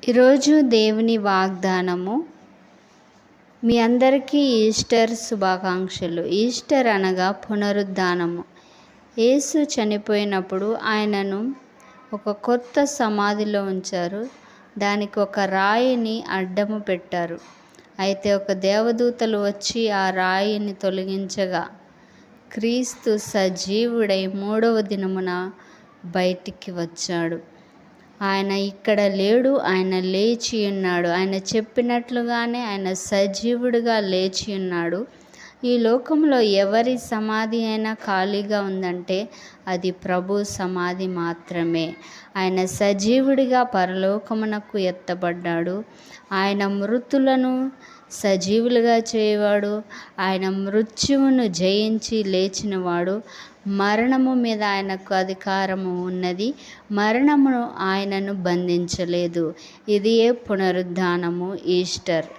ఈరోజు దేవుని వాగ్దానము. మీ అందరికీ ఈస్టర్ శుభాకాంక్షలు. ఈస్టర్ అనగా పునరుద్ధానము. యేసు చనిపోయినప్పుడు ఆయనను ఒక కొత్త సమాధిలో ఉంచారు. దానికి ఒక రాయిని అడ్డము పెట్టారు. అయితే ఒక దేవదూతలు వచ్చి ఆ రాయిని తొలగించగా క్రీస్తు సజీవుడై 3వ దినమున బయటికి వచ్చాడు. ఆయన ఇక్కడ లేడు, ఆయన లేచి ఉన్నాడు. ఆయన చెప్పినట్లుగానే ఆయన సజీవుడిగా లేచి ఉన్నాడు. ఈ లోకంలో ఎవరి సమాధి అయినా ఖాళీగా ఉందంటే అది ప్రభు సమాధి మాత్రమే. ఆయన సజీవుడిగా పరలోకమునకు ఎత్తబడ్డాడు. ఆయన మృతులను సజీవులుగా చేయవాడు. ఆయన మృత్యువును జయించి లేచినవాడు. మరణము మీద ఆయనకు అధికారము ఉన్నది. మరణమును ఆయనను బంధించలేదు. ఇదియే పునరుద్ధానము, ఈస్టర్.